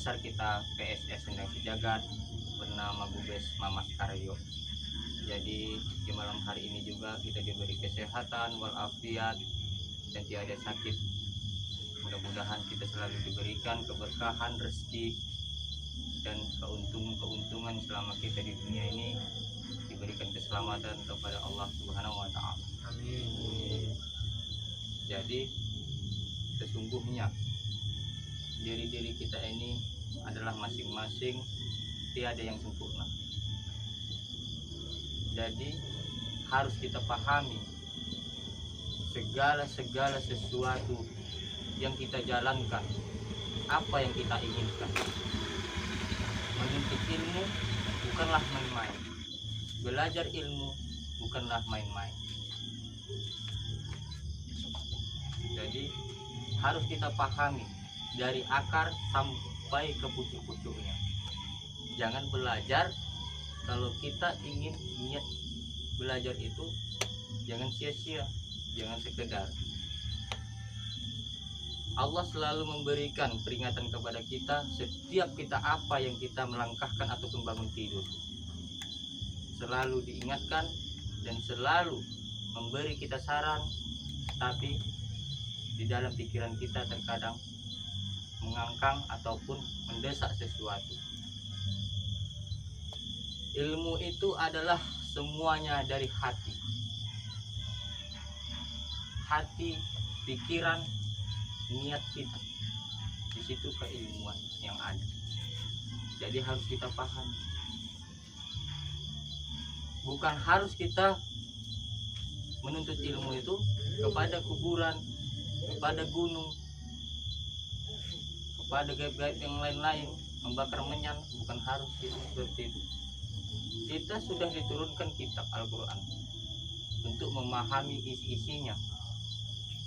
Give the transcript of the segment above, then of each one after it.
besar kita PSS Sendang Sejagat bernama Gubes Mamas Karyo. Jadi di malam hari ini juga kita diberi kesehatan walafiat dan tiada sakit. Mudah-mudahan kita selalu diberikan keberkahan, rezeki dan keuntungan selama kita di dunia ini, diberikan keselamatan kepada Allah Subhanahu wa taala. Amin. Jadi sesungguhnya diri-diri kita ini adalah masing-masing tiada yang sempurna. Jadi harus kita pahami segala sesuatu yang kita jalankan, apa yang kita inginkan. Menuntut ilmu bukanlah main-main. Belajar ilmu bukanlah main-main. Jadi harus kita pahami dari akar sampai ke pucuk-pucuknya. Jangan belajar kalau kita ingin niat belajar itu jangan sia-sia, jangan sekedar. Allah selalu memberikan peringatan kepada kita setiap kita apa yang kita melangkahkan ataupun bangun tidur. Selalu diingatkan dan selalu memberi kita saran, tapi di dalam pikiran kita terkadang mengangkang ataupun mendesak sesuatu. Ilmu itu adalah semuanya dari hati. Hati, pikiran, niat kita. Di situ keilmuan yang ada. Jadi harus kita paham. Bukan harus kita menuntut ilmu itu kepada kuburan, kepada gunung, kepada gaib-gaib yang lain-lain, membakar menyan, bukan harus itu seperti itu. Kita sudah diturunkan kitab Al-Quran untuk memahami isi-isinya.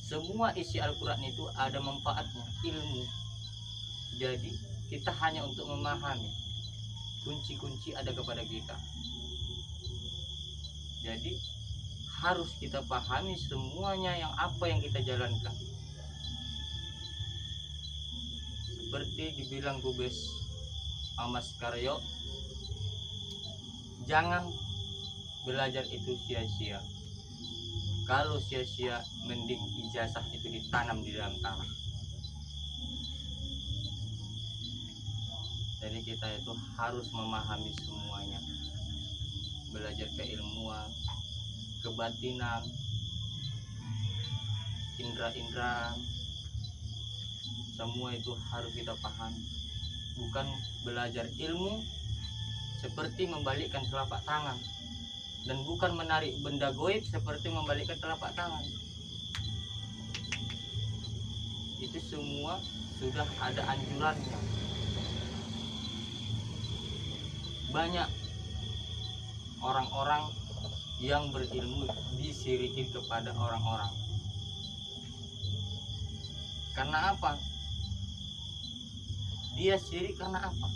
Semua isi Al-Quran itu ada manfaatnya, ilmu. Jadi kita hanya untuk memahami. Kunci-kunci ada kepada kita. Jadi harus kita pahami semuanya yang apa yang kita jalankan. Seperti dibilang Gubes Mamas Karyo, jangan belajar itu sia-sia. Kalau sia-sia, mending ijazah itu ditanam di dalam tanah. Jadi kita itu harus memahami semuanya. Belajar keilmuan, kebatinan, indra-indra, semua itu harus kita pahami. Bukan belajar ilmu seperti membalikkan telapak tangan, dan bukan menarik benda goib seperti membalikkan telapak tangan. Itu semua sudah ada anjurannya. Banyak orang-orang yang berilmu disirikin kepada orang-orang. Karena apa? Dia sirik karena apa?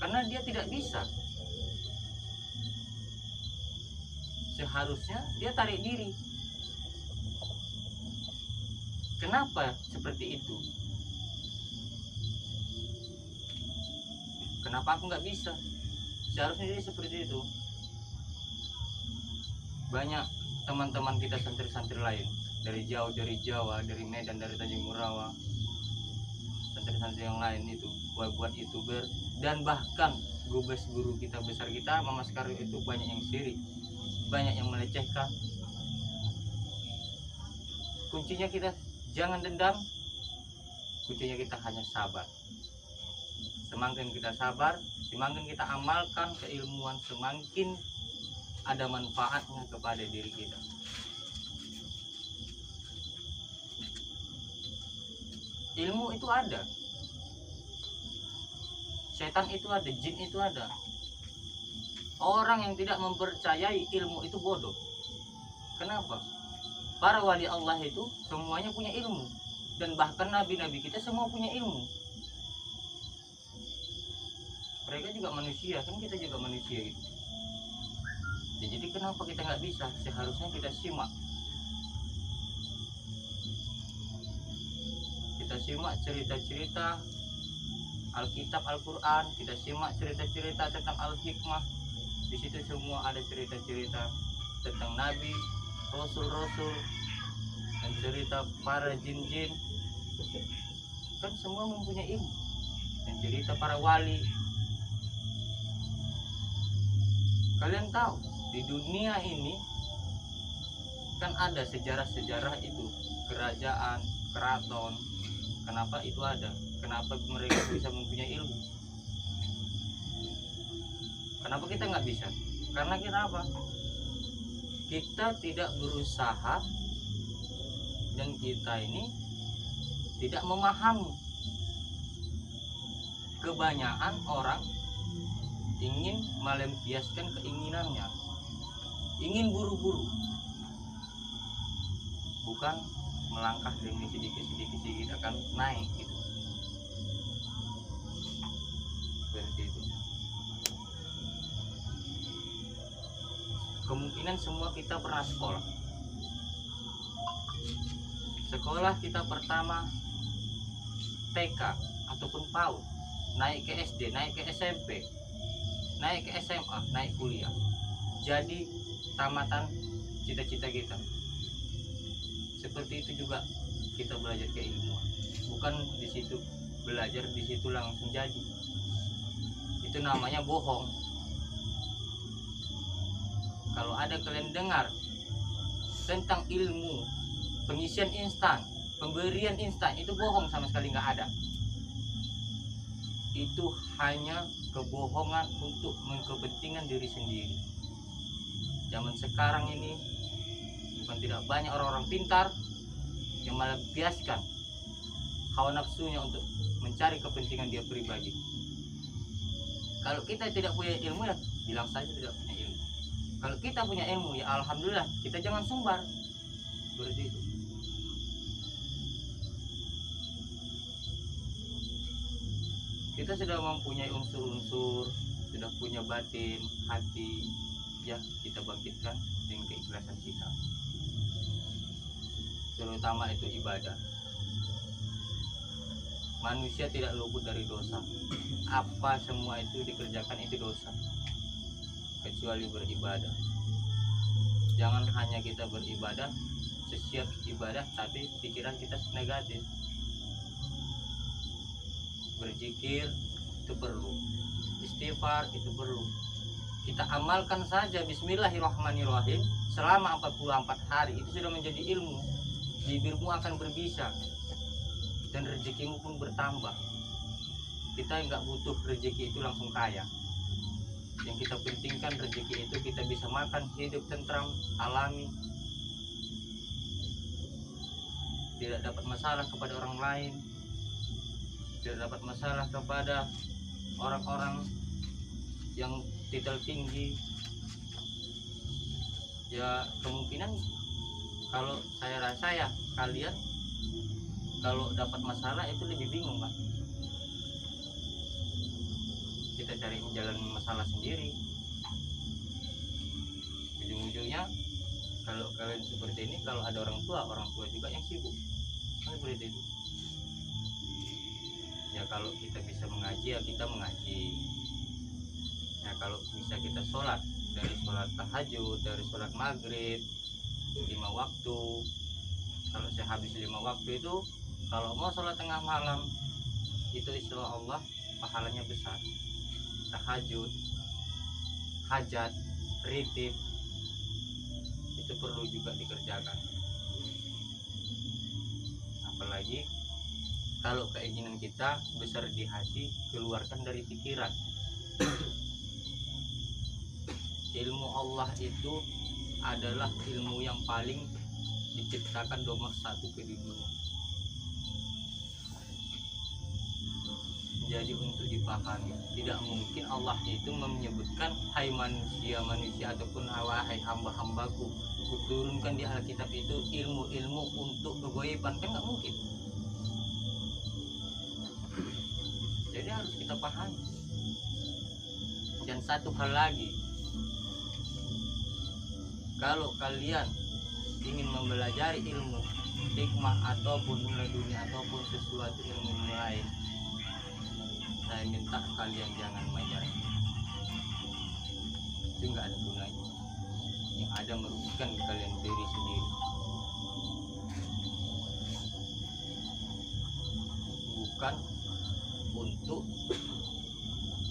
Karena dia tidak bisa. Seharusnya dia tarik diri. Kenapa seperti itu? Kenapa aku nggak bisa? Seharusnya dia seperti itu. Banyak teman-teman kita santri-santri lain dari jauh, dari Jawa, dari Medan, dari Tanjung Murawa, santri-santri yang lain itu buat YouTuber, dan bahkan Gubes guru kita besar kita Mamas Karyo itu banyak yang sirik, banyak yang melecehkan. Kuncinya kita jangan dendam, kuncinya kita hanya sabar. Semakin kita sabar, semakin kita amalkan keilmuan, semakin ada manfaatnya kepada diri kita. Ilmu itu ada, setan itu ada, jin itu ada. Orang yang tidak mempercayai ilmu itu bodoh. Kenapa? Para wali Allah itu semuanya punya ilmu, dan bahkan nabi-nabi kita semua punya ilmu. Mereka juga manusia, kan kita juga manusia gitu. Ya, jadi kenapa kita nggak bisa? Seharusnya kita simak. Kita simak cerita-cerita Alkitab, Al-Quran, kita simak cerita-cerita tentang Al-Hikmah. Di situ semua ada cerita-cerita tentang Nabi, Rasul-Rasul, dan cerita para jin-jin. Kan semua mempunyai ilmu. Dan cerita para wali. Kalian tahu, di dunia ini kan ada sejarah-sejarah itu, kerajaan, keraton. Kenapa itu ada? Kenapa mereka bisa mempunyai ilmu? Kenapa kita nggak bisa? Karena kita apa? Kita tidak berusaha dan kita ini tidak memahami. Kebanyakan orang ingin melampiaskan keinginannya, ingin buru-buru, bukan melangkah demi sedikit akan naik gitu. Seperti itu. Kemungkinan semua kita pernah sekolah. Sekolah kita pertama TK ataupun PAUD, naik ke SD, naik ke SMP, naik ke SMA, naik kuliah. Jadi tamatan cita-cita kita. Seperti itu juga kita belajar keilmuan. Bukan di situ belajar, di situ langsung jadi. Itu namanya bohong. Kalau ada kalian dengar tentang ilmu pengisian instan, pemberian instan, itu bohong, sama sekali nggak ada. Itu hanya kebohongan untuk mengkepentingan diri sendiri. Zaman sekarang ini bukan tidak banyak orang-orang pintar yang melampiaskan hawa nafsunya untuk mencari kepentingan dia pribadi. Kalau kita tidak punya ilmu, ya bilang saja tidak punya ilmu. Kalau kita punya ilmu, ya alhamdulillah, kita jangan sumbar. Seperti itu. Kita sudah mempunyai unsur-unsur, sudah punya batin, hati, ya kita bangkitkan dengan keikhlasan kita. Terutama itu ibadah. Manusia tidak luput dari dosa. Apa semua itu dikerjakan itu dosa, kecuali beribadah. Jangan hanya kita beribadah, sesiap ibadah, tapi pikiran kita negatif. Berzikir itu perlu, istighfar itu perlu. Kita amalkan saja bismillahirrahmanirrahim selama 44 hari, itu sudah menjadi ilmu. Bibirmu akan berbisa dan rezekimu pun bertambah. Kita nggak butuh rezeki itu langsung kaya. Yang kita pentingkan rezeki itu kita bisa makan, hidup tentram, alami, tidak dapat masalah kepada orang lain, tidak dapat masalah kepada orang-orang yang titel tinggi. Ya kemungkinan kalau saya rasa ya kalian kalau dapat masalah itu lebih bingung, Pak. Kita cari jalan masalah sendiri. Ujung-ujungnya kalau kalian seperti ini, kalau ada orang tua juga yang sibuk. Kan seperti itu. Ya kalau kita bisa mengaji, ya kita mengaji. Ya kalau bisa kita sholat, dari sholat tahajud, dari sholat maghrib 5 waktu. Kalau saya habis 5 waktu itu, kalau mau sholat tengah malam itu insya Allah pahalanya besar. Tahajud, hajat, ritib itu perlu juga dikerjakan. Apalagi kalau keinginan kita besar di hati, keluarkan dari pikiran. Ilmu Allah itu adalah ilmu yang paling diciptakan nomor 1 ke dunia. Jadi untuk dipahami, tidak mungkin Allah itu menyebutkan hai manusia ataupun wahai hamba-hambaku, kuturunkan di Alkitab itu ilmu-ilmu untuk kegaiban, kan nggak mungkin. Jadi harus kita pahami. Dan satu hal lagi, kalau kalian ingin mempelajari ilmu hikmah ataupun laduni ataupun sesuatu ilmu lain, saya minta kalian jangan mengejar. Itu nggak ada gunanya. Yang ada merugikan kalian diri sendiri. Bukan untuk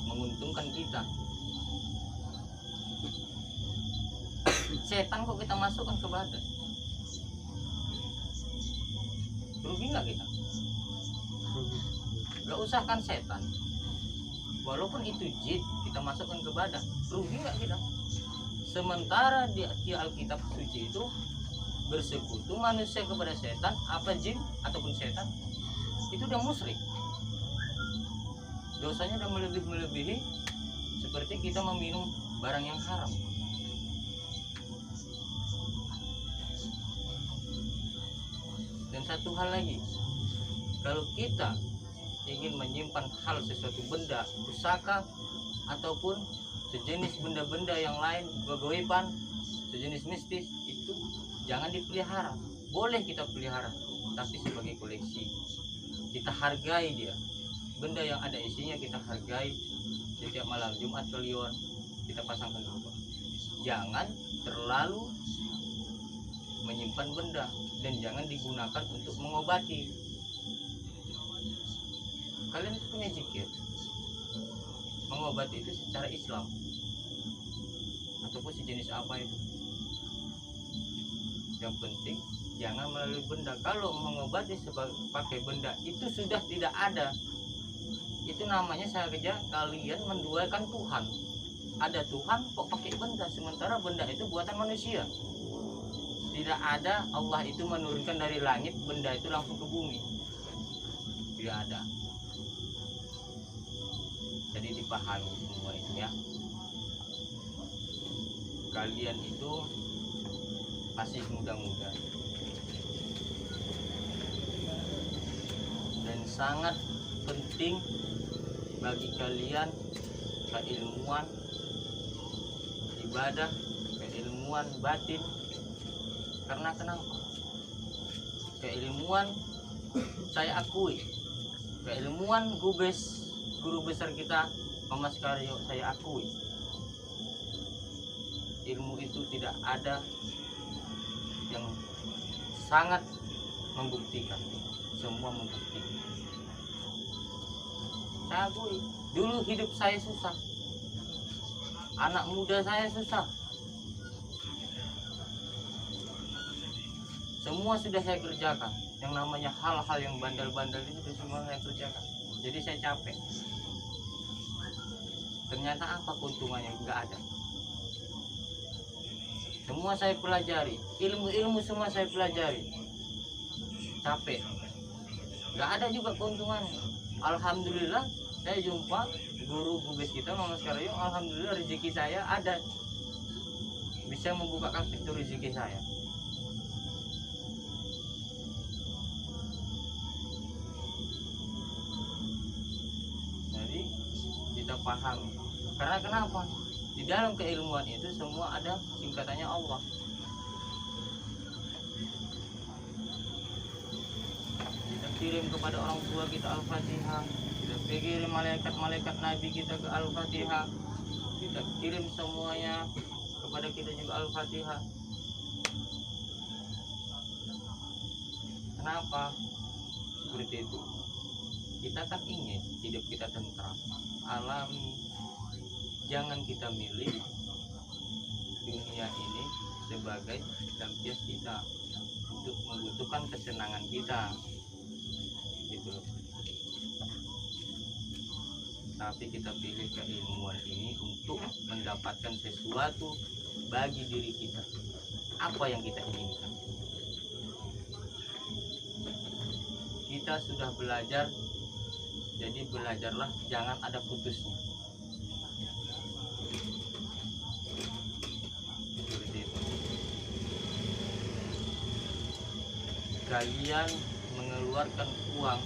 menguntungkan kita. Setan kok kita masukkan ke badan? Rugi nggak kita? Gak usah kan setan, walaupun itu jin kita masukkan ke badan, rugi nggak kita? Sementara di Alkitab suci itu bersekutu manusia kepada setan, apa jin ataupun setan, itu udah musyrik. Dosanya udah melebihi seperti kita meminum barang yang haram. Dan satu hal lagi, kalau kita ingin menyimpan hal sesuatu benda, pusaka ataupun sejenis benda-benda yang lain, gogoiban, sejenis mistis, itu jangan dipelihara. Boleh kita pelihara, tapi sebagai koleksi. Kita hargai dia. Benda yang ada isinya kita hargai. Setiap malam Jumat Kliwon kita pasangkan dulu. Jangan terlalu menyimpan benda, dan jangan digunakan untuk mengobati. Kalian punya zikir mengobati itu secara Islam ataupun sejenis apa itu. Yang penting jangan melalui benda. Kalau mengobati pakai benda itu sudah tidak ada. Itu namanya saya kerja kalian menduakan Tuhan. Ada Tuhan kok pakai benda, sementara benda itu buatan manusia. Tidak ada Allah itu menurunkan dari langit benda itu langsung ke bumi. Tidak ada. Jadi dipahami semua itu ya. Kalian itu masih muda-muda dan sangat penting bagi kalian keilmuan ibadah, keilmuan batin. Karena kenapa? Keilmuan saya akui, keilmuan guru besar kita Mamas Karyo saya akui, ilmu itu tidak ada yang sangat membuktikan, semua membuktikan. Saya akui, dulu hidup saya susah, anak muda saya susah, semua sudah saya kerjakan. Yang namanya hal-hal yang bandel-bandel itu semua saya kerjakan. Jadi saya capek. Ternyata apa keuntungannya? Enggak ada. Semua saya pelajari, ilmu-ilmu semua saya pelajari. Capek. Enggak ada juga keuntungannya. Alhamdulillah saya jumpa guru gubes kita Mamas Karyo. Alhamdulillah rezeki saya ada. Bisa membukakan pintu rezeki saya. Kita paham. Karena kenapa? Di dalam keilmuan itu semua ada singkatannya Allah. Kita kirim kepada orang tua kita Al-Fatihah. Kita kirim malaikat-malaikat Nabi kita ke Al-Fatihah. Kita kirim semuanya kepada kita juga Al-Fatihah. Kenapa? Seperti itu. Kita kan ingin hidup kita tentram, alami. Jangan kita milih dunia ini sebagai lampias kita untuk membutuhkan kesenangan kita, gitu loh. Tapi kita pilih keilmuan ini untuk mendapatkan sesuatu bagi diri kita. Apa yang kita inginkan? Kita sudah belajar. Jadi belajarlah, jangan ada putusnya. Kalian mengeluarkan uang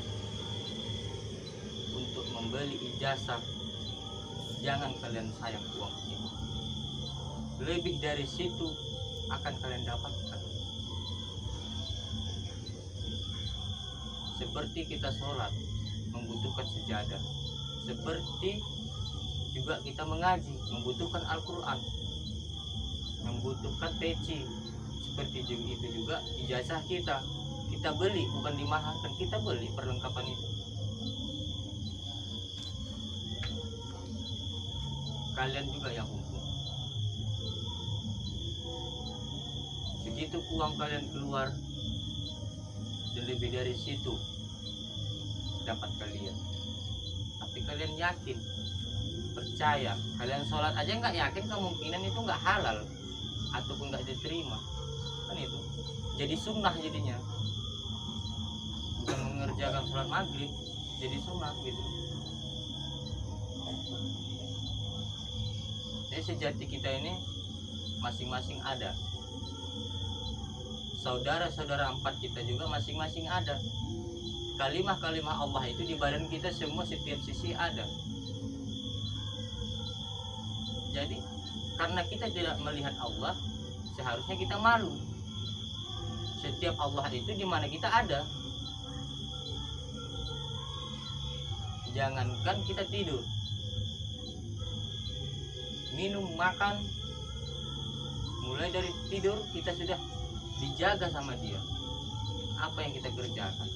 untuk membeli ijazah, jangan kalian sayang uang itu. Lebih dari situ akan kalian dapatkan. Seperti kita sholat membutuhkan sejadah. Seperti juga kita mengaji membutuhkan Al-Quran, membutuhkan peci. Seperti itu juga ijazah kita beli, bukan dimahalkan, kita beli perlengkapan itu. Kalian juga yang hukum. Begitu uang kalian keluar dan lebih dari situ dapat kalian. Tapi kalian yakin, percaya, kalian sholat aja nggak yakin, kemungkinan itu nggak halal ataupun nggak diterima, kan itu jadi sunnah jadinya. Bukan mengerjakan sholat maghrib jadi sunnah gitu. Jadi sejati kita ini masing-masing ada, saudara-saudara empat kita juga masing-masing ada. Kalimah-kalimah Allah itu di badan kita semua setiap sisi ada. Jadi karena kita tidak melihat Allah, seharusnya kita malu. Setiap Allah itu di mana kita ada. Jangankan kita tidur, minum, makan, mulai dari tidur kita sudah dijaga sama Dia. Apa yang kita kerjakan?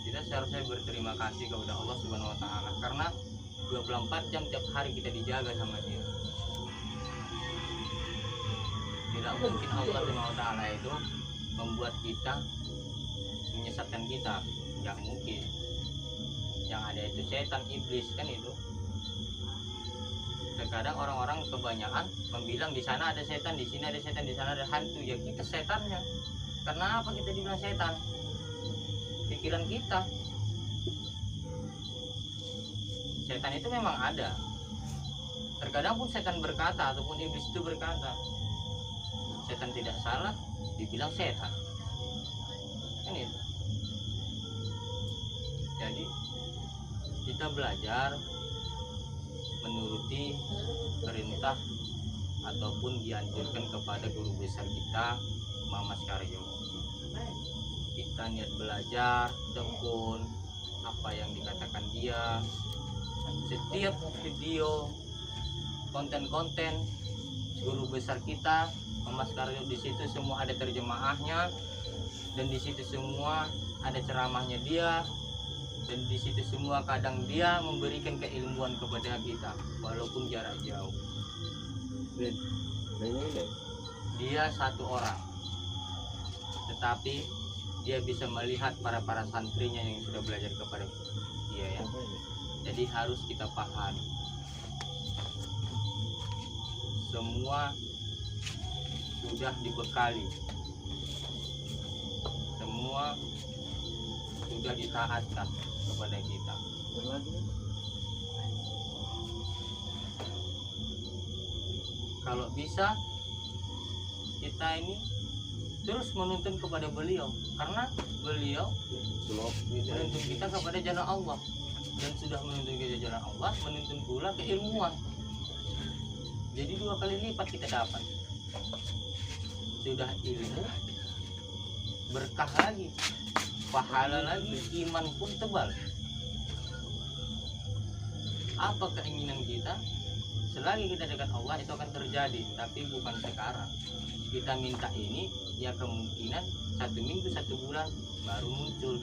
Kita seharusnya berterima kasih kepada Allah Subhanahu wa taala karena 24 jam tiap hari kita dijaga sama Dia. Tidak mungkin Allah Subhanahu wa taala itu membuat kita, menyesatkan kita. Nggak mungkin. Yang ada itu setan, iblis, kan itu. Terkadang orang-orang kebanyakan membilang di sana ada setan, di sini ada setan, di sana ada hantu. Ya kita setannya. Karena apa kita dibilang setan? Pikiran kita. Setan itu memang ada. Terkadang pun setan berkata ataupun iblis itu berkata, setan tidak salah, dibilang setan. Kan itu. Jadi kita belajar menuruti perintah ataupun dianjurkan kepada guru besar kita, Mamas Karyo. Kita niat belajar, tekun apa yang dikatakan dia. Setiap video, konten-konten guru besar kita, Mamas Karyo, di situ semua ada terjemahnya, dan di situ semua ada ceramahnya dia, dan di situ semua kadang dia memberikan keilmuan kepada kita walaupun jarak jauh. Dia satu orang, tetapi dia bisa melihat para santrinya yang sudah belajar kepada dia ya. Jadi harus kita pahami, semua sudah dibekali, semua sudah ditaatkan kepada kita. Kalau bisa kita ini terus menuntun kepada beliau, karena beliau menuntun kita kepada jalan Allah, dan sudah menuntun kita jalan Allah, menuntun pula keilmuan. Jadi 2 kali lipat kita dapat. Sudah ilmu, berkah lagi, pahala lagi, iman pun tebal. Apa keinginan kita? Selagi kita dekat Allah itu akan terjadi, tapi bukan sekarang. Kita minta ini, ya kemungkinan 1 minggu 1 bulan baru muncul.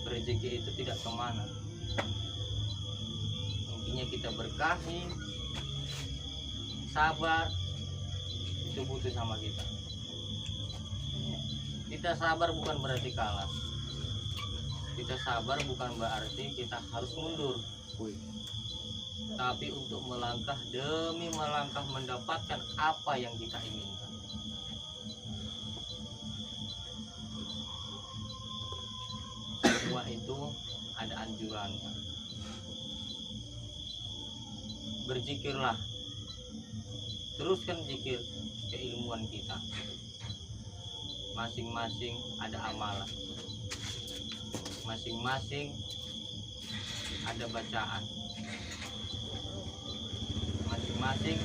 Rezeki itu tidak kemana. Intinya kita berkahi, sabar, itu butuh sama kita. Kita sabar bukan berarti kalah. Kita sabar bukan berarti kita harus mundur. Tapi untuk melangkah demi melangkah mendapatkan apa yang kita inginkan. Semua itu ada anjurannya. Berzikirlah, teruskan zikir keilmuan kita. Masing-masing ada amalan, masing-masing ada bacaan, masing-masing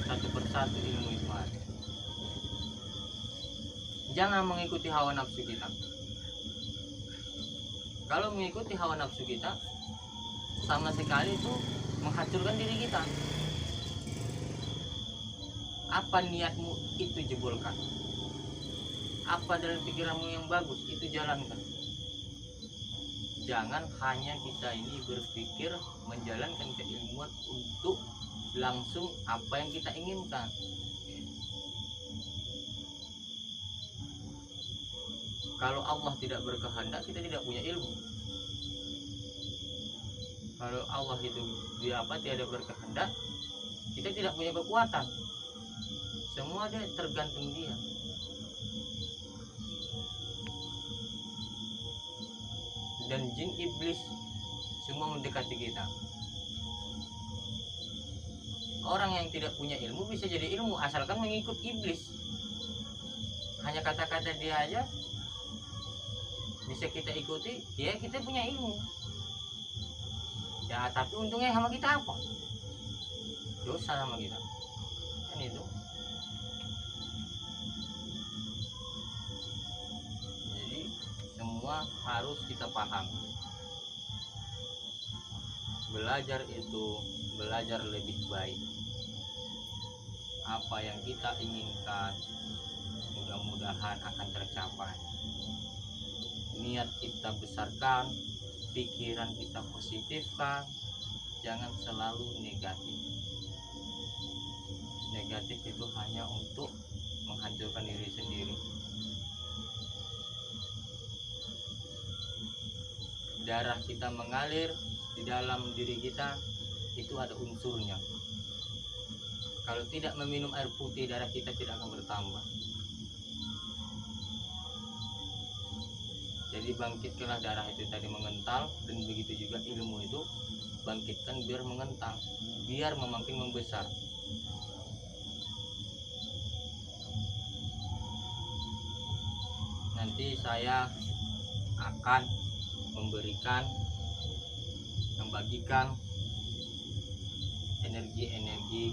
satu persatu ilmu itu ada. Jangan mengikuti hawa nafsu kita. Kalau mengikuti hawa nafsu kita, sama sekali itu menghancurkan diri kita. Apa niatmu itu jebolkan, apa dalam pikiranmu yang bagus itu jalankan. Jangan hanya kita ini berpikir menjalankan keilmuan untuk langsung apa yang kita inginkan. Kalau Allah tidak berkehendak, kita tidak punya ilmu. Kalau Allah itu tiada berkehendak, kita tidak punya kekuatan. Semua dia tergantung dia. Dan jin iblis semua mendekati kita. Orang yang tidak punya ilmu bisa jadi ilmu asalkan mengikut iblis. Hanya kata-kata dia aja bisa kita ikuti, ya kita punya ilmu. Ya tapi untungnya sama kita apa? Dosa sama kita. Kan itu. Jadi semua harus kita paham. Belajar itu belajar lebih baik. Apa yang kita inginkan mudah-mudahan akan tercapai. Niat kita besarkan, pikiran kita positifkan, jangan selalu negatif. Negatif itu hanya untuk menghancurkan diri sendiri. Darah kita mengalir di dalam diri kita, itu ada unsurnya. Kalau tidak meminum air putih, darah kita tidak akan bertambah. Jadi bangkitkanlah darah itu tadi mengental, dan begitu juga ilmu itu bangkitkan biar mengental, biar makin membesar. Nanti saya akan membagikan energi-energi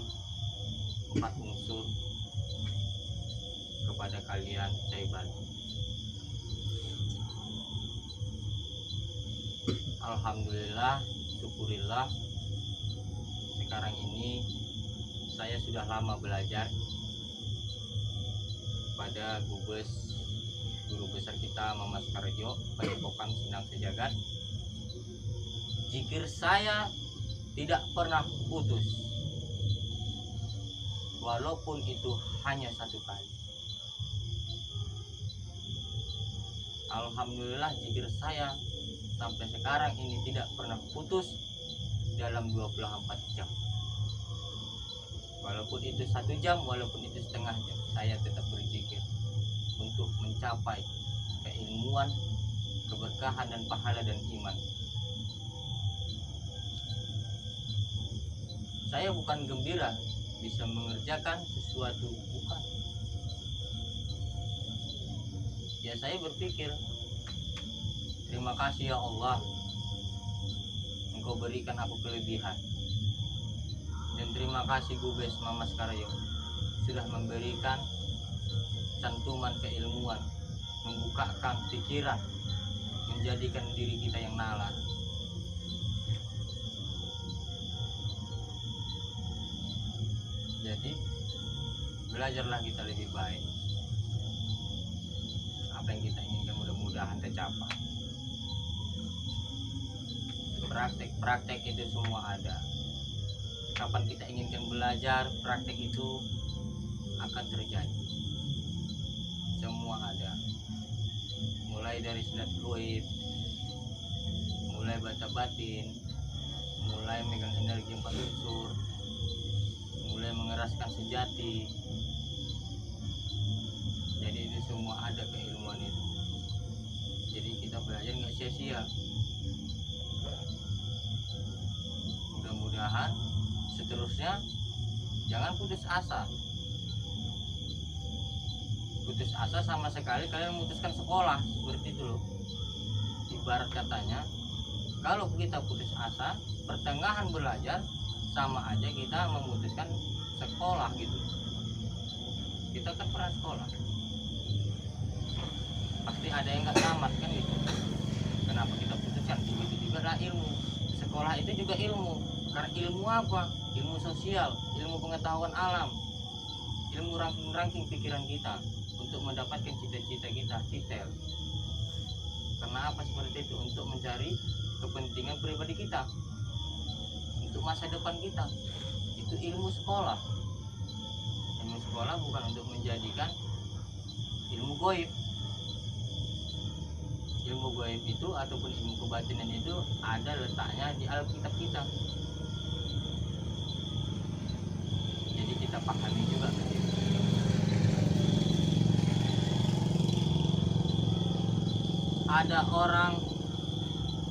4 unsur kepada kalian, saya bantu. Alhamdulillah, syukurillah, sekarang ini saya sudah lama belajar pada guru besar kita Mamas Karjo, Padepokan Sindang Sejagat. Zikir saya tidak pernah putus, walaupun itu hanya 1 kali. Alhamdulillah, zikir saya sampai sekarang ini tidak pernah putus dalam 24 jam. Walaupun itu 1 jam, walaupun itu setengah jam, saya tetap berzikir untuk mencapai keilmuan, keberkahan dan pahala dan iman. Saya bukan gembira bisa mengerjakan sesuatu, bukan. Ya saya berpikir, terima kasih ya Allah, Engkau berikan aku kelebihan. Dan terima kasih Gubes Mamas Karjo sudah memberikan cantuman keilmuan, membukakan pikiran, menjadikan diri kita yang nalar. Jadi belajarlah kita lebih baik. Apa yang kita inginkan mudah-mudahan tercapai. Praktek itu semua ada. Kapan kita inginkan belajar, praktek itu akan terjadi. Semua ada. Mulai dari silat goib, mulai baca batin, mulai megang energi 4 unsur, mulai mengeraskan sejati. Jadi itu semua ada keilmuan itu. Jadi kita belajar nggak sia-sia. Mudah-mudahan seterusnya jangan putus asa. Putus asa sama sekali kalian memutuskan sekolah, seperti itu loh. Ibarat katanya, kalau kita putus asa, pertengahan belajar, sama aja kita memutuskan sekolah gitu. Kita kan pernah sekolah, pasti ada yang nggak tamat kan gitu. kenapa kita putuskan? Itu juga adalah ilmu. Sekolah itu juga ilmu. Karena ilmu apa? Ilmu sosial, ilmu pengetahuan alam, ilmu ranking pikiran kita untuk mendapatkan cita-cita kita detail. Karena apa seperti itu? Untuk mencari kepentingan pribadi kita, untuk masa depan kita. Itu ilmu sekolah. Ilmu sekolah bukan untuk menjadikan ilmu goib. Ilmu goib itu ataupun ilmu kebatinan itu ada letaknya di Alkitab kita. Jadi kita pahami juga begitu. Ada orang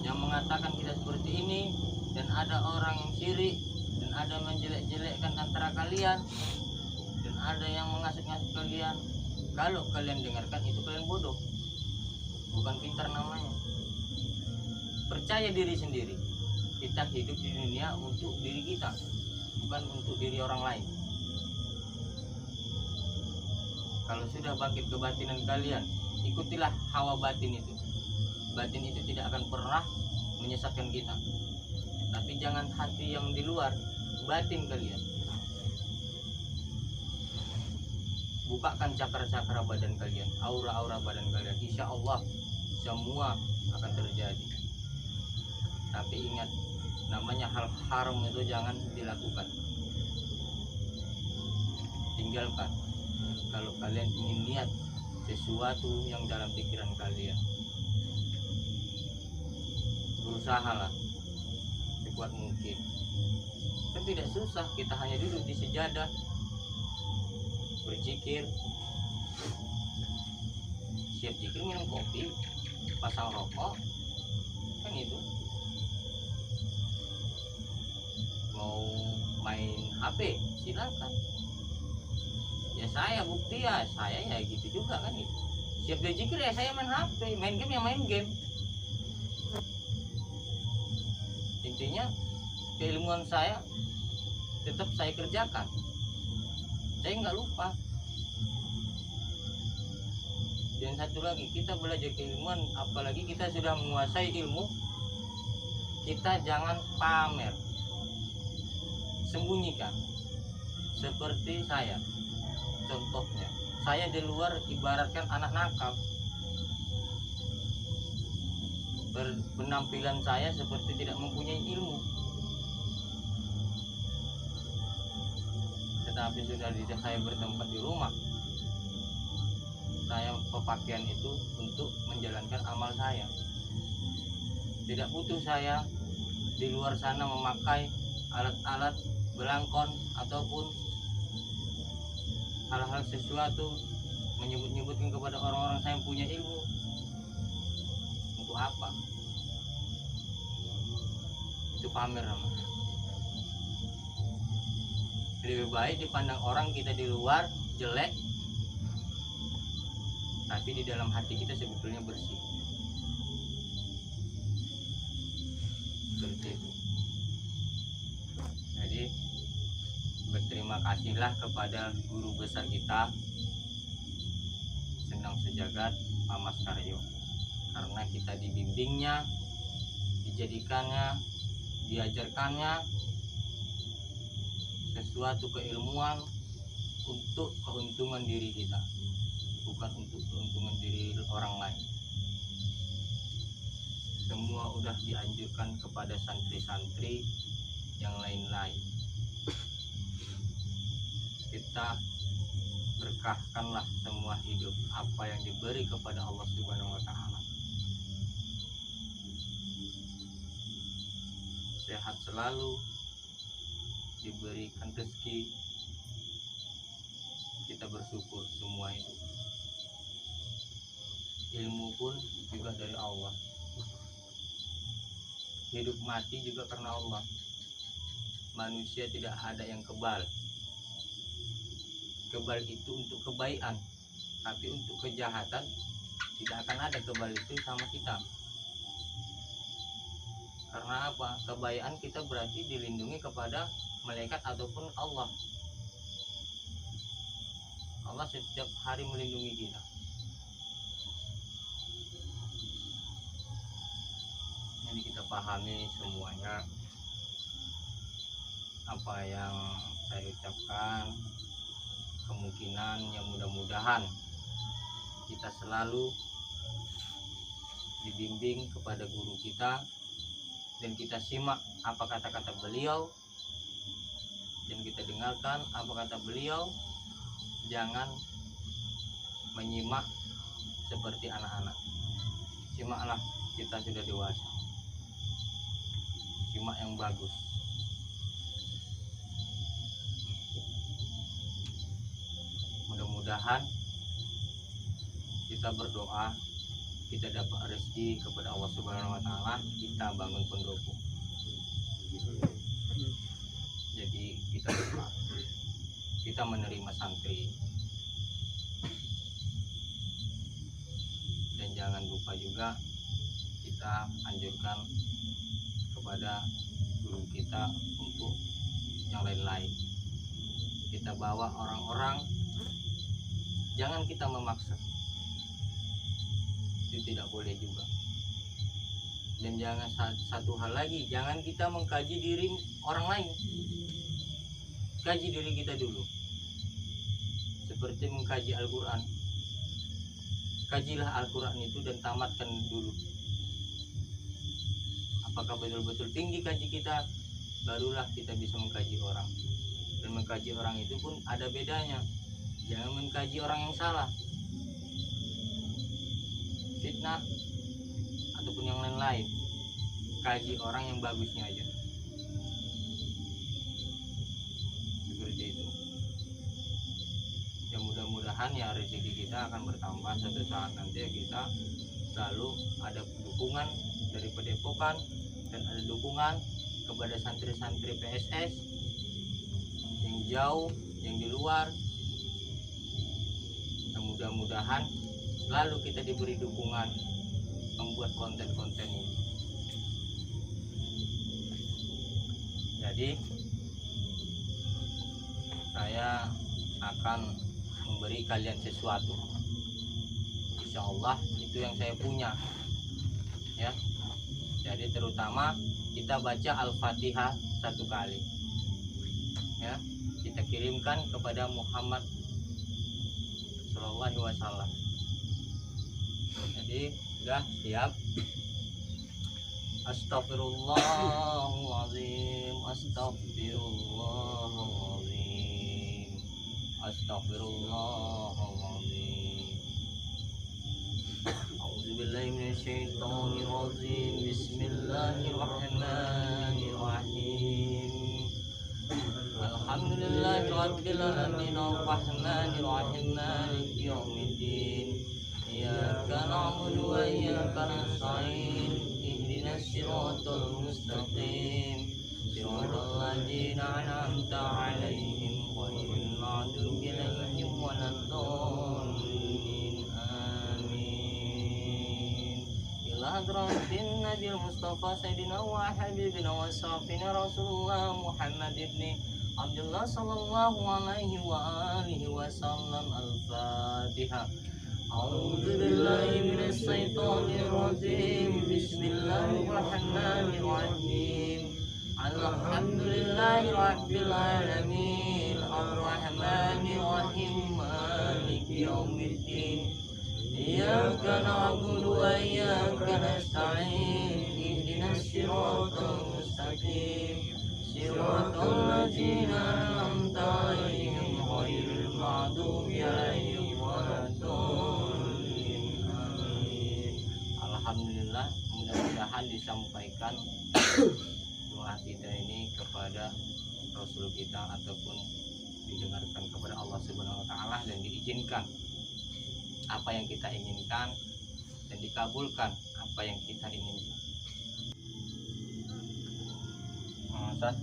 yang mengatakan kita seperti ini, dan ada orang yang syirik, dan ada menjelek-jelekkan antara kalian, dan ada yang mengasut-ngasut kalian. Kalau kalian dengarkan itu kalian bodoh, bukan pintar namanya. Percaya diri sendiri. Kita hidup di dunia untuk diri kita, bukan untuk diri orang lain. Kalau sudah bangkit kebatinan kalian, ikutilah hawa batin itu. Batin itu tidak akan pernah menyesatkan kita. Tapi jangan hati yang di luar, batin kalian. Bukakan cakra-cakra badan kalian, aura-aura badan kalian. Insya Allah semua akan terjadi. Tapi ingat, namanya hal haram itu jangan dilakukan. Tinggalkan. Kalau kalian ingin niat sesuatu yang dalam pikiran kalian, berusahalah sekuat mungkin. Kan tidak susah, kita hanya duduk di sejadah, berzikir, siap zikir, minum kopi, pasang rokok, kan itu. Mau main HP silakan. Ya saya bukti ya, saya ya gitu juga kan itu. Siap berzikir ya saya main HP, main game ya main game. Intinya keilmuan saya tetap saya kerjakan. Saya nggak lupa. Dan satu lagi, kita belajar keilmuan, apalagi kita sudah menguasai ilmu, kita jangan pamer, sembunyikan. Seperti saya, contohnya, saya di luar ibaratkan anak nakal. Penampilan saya seperti tidak mempunyai ilmu, tetapi sudah saya bertempat di rumah, saya berpakaian itu untuk menjalankan amal saya. Tidak butuh saya di luar sana memakai alat-alat belangkon ataupun hal-hal sesuatu, menyebut-nyebutkan kepada orang-orang saya punya ilmu. Untuk apa? Itu pamer namanya. Lebih baik dipandang orang kita di luar jelek, tapi di dalam hati kita sebetulnya bersih. Seperti itu. Jadi berterima kasihlah kepada guru besar kita, Sendang Sejagat Mamas Karyo, karena kita dibimbingnya, dijadikannya, diajarkannya sesuatu keilmuan untuk keuntungan diri kita, bukan untuk keuntungan diri orang lain. Semua udah dianjurkan kepada santri-santri yang lain-lain. Kita berkahkanlah semua hidup apa yang diberi kepada Allah Subhanahu wa Ta'ala. Sehat selalu, diberikan rezeki, kita bersyukur semua itu. Ilmu pun juga dari Allah. Hidup mati juga karena Allah. Manusia tidak ada yang kebal. Kebal itu untuk kebaikan, tapi untuk kejahatan tidak akan ada kebal itu sama kita. Karena apa? Kebaikan kita berarti dilindungi kepada malaikat ataupun Allah. Allah setiap hari melindungi kita. Jadi kita pahami semuanya apa yang saya ucapkan, kemungkinan yang mudah-mudahan kita selalu dibimbing kepada guru kita dan kita simak apa kata-kata beliau dan kita dengarkan apa kata beliau. Jangan menyimak seperti anak-anak. Simaklah, kita sudah dewasa. Simak yang bagus. Mudah-mudahan kita berdoa, kita dapat rezeki kepada Allah Subhanahu wa taala, kita bangun pendopo. Jadi kita berdoa, kita menerima santri. Dan jangan lupa juga kita anjurkan kepada guru kita untuk yang lain-lain. Kita bawa orang-orang, jangan kita memaksa. Itu tidak boleh juga. Dan jangan satu hal lagi, jangan kita mengkaji diri orang lain. Kaji diri kita dulu. Seperti mengkaji Al-Quran. Kajilah Al-Quran itu dan tamatkan dulu. Apakah betul-betul tinggi kaji kita, barulah kita bisa mengkaji orang. Dan mengkaji orang itu pun ada bedanya. Jangan mengkaji orang yang salah, fitnah ataupun yang lain-lain. Kaji orang yang bagusnya aja. Seperti itu. Ya mudah-mudahan ya rezeki kita akan bertambah suatu saat nanti ya, kita selalu ada dukungan dari Padepokan dan ada dukungan kepada santri-santri PSS yang jauh, yang di luar. Dan mudah-mudahan selalu kita diberi dukungan membuat konten-konten ini. Jadi saya akan memberi kalian sesuatu. Insya Allah itu yang saya punya, ya. Jadi terutama kita baca Al-Fatihah 1 kali, ya. Kita kirimkan kepada Muhammad Sallallahu Alaihi Wasallam. Jadi sudah siap. Astaghfirullahaladzim, astaghfirullahaladzim, astaghfirullahaladzim. A'udzubillahi minasyaitonirrajim. Bismillahirrahmanirrahim. Alhamdulillahirabbil alamin, arrahmanirrahim, maliki yaumiddin. Iyyaka na'budu wa iyyaka nasta'in. Ihdinas siratal mustaqim. Siratal ladzina an'amta 'alaihim ghairil maghdubi 'alaihim waladdallin. Amin. Ila hadratin Nabil Mustafa Sayyidina wa Habibina wa Safina Rasulullah Muhammad ibni Abdullah sallallahu alaihi wa alihi wasallam. Al-Fatihah. A'udzu billahi minasy syaithanir rajim. Bismillahirrahmanirrahim. Alhamdulillahi rabbil alamin, arrahmanir rahim, maliki yaumiddin. Iyyaka na'budu wa iyyaka nasta'in. Ihdinas siratal mustaqim. Siratal ladzina an'amta 'alaihim ghairil maghdubi 'alaihim waladdallin. Amin. Alhamdulillah, mudah-mudahan disampaikan doa kita ini kepada Rasul kita ataupun didengarkan kepada Allah Subhanahu wa taala dan diizinkan apa yang kita inginkan dan dikabulkan apa yang kita inginkan. Ustaz.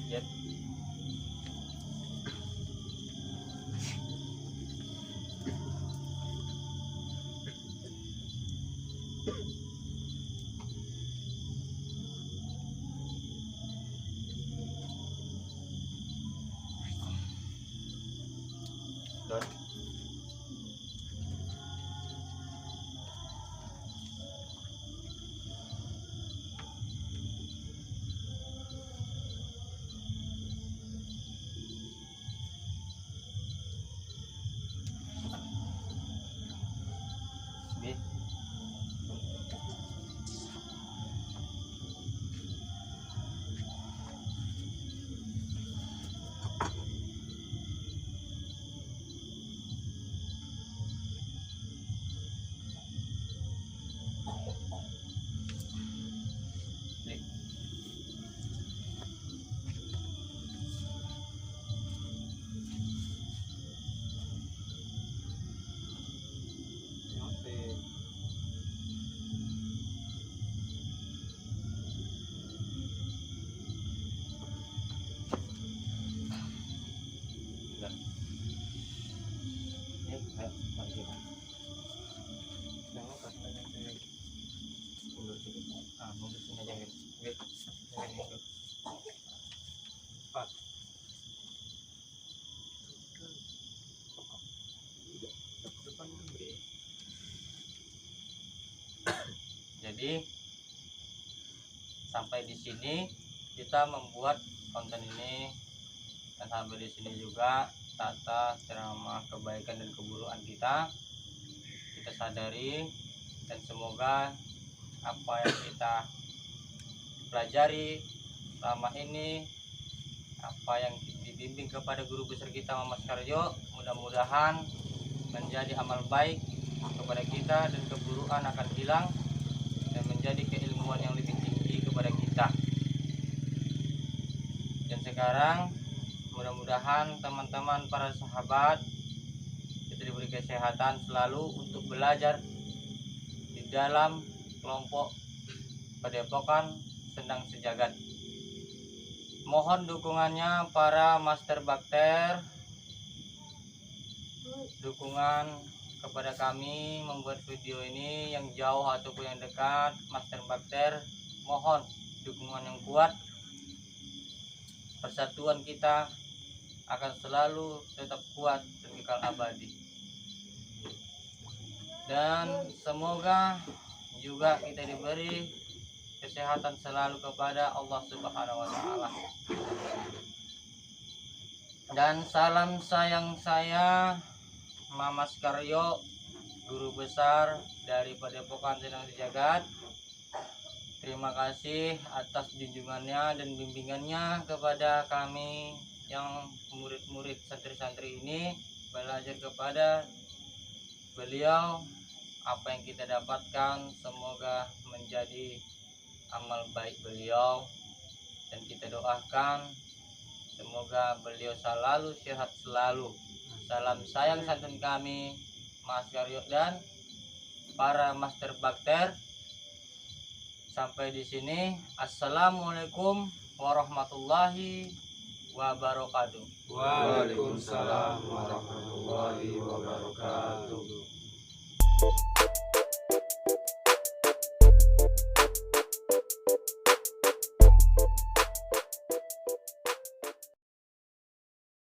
Ya. Don. B. C. Enggak. Ayo, mari kita. Mundur sedikit. Mundur sini aja, Win. Win. Win, mundur. Pas. Jadi sampai di sini kita membuat konten ini, dan sampai di sini juga tata ceramah kebaikan dan keburukan kita sadari, dan semoga apa yang kita pelajari selama ini, apa yang dibimbing kepada guru besar kita Mas Karyo, mudah-mudahan menjadi amal baik kepada kita, dan keburukan akan hilang dan menjadi keilmuan yang lebih tinggi kepada kita. Dan sekarang mudah-mudahan teman-teman para sahabat kita diberi kesehatan selalu untuk belajar di dalam kelompok Padepokan Sendang Sejagat. Mohon dukungannya para master bakter, dukungan kepada kami membuat video ini, yang jauh ataupun yang dekat, master bakter, mohon dukungan yang kuat. Persatuan kita akan selalu tetap kuat dan kekal abadi. Dan semoga juga kita diberi kesehatan selalu kepada Allah Subhanahu wa Ta'ala. Dan salam sayang saya Mamas Karyo, guru besar dari Padepokan Sendang Sejagat. Terima kasih atas junjungannya dan bimbingannya kepada kami yang murid-murid santri-santri ini, belajar kepada beliau. Apa yang kita dapatkan semoga menjadi amal baik beliau, dan kita doakan semoga beliau selalu sehat selalu. Salam sayang santun kami Mas Karyo dan para master bakter. Sampai di sini. Assalamualaikum warahmatullahi wabarakatuh. Waalaikumsalam warahmatullahi wabarakatuh.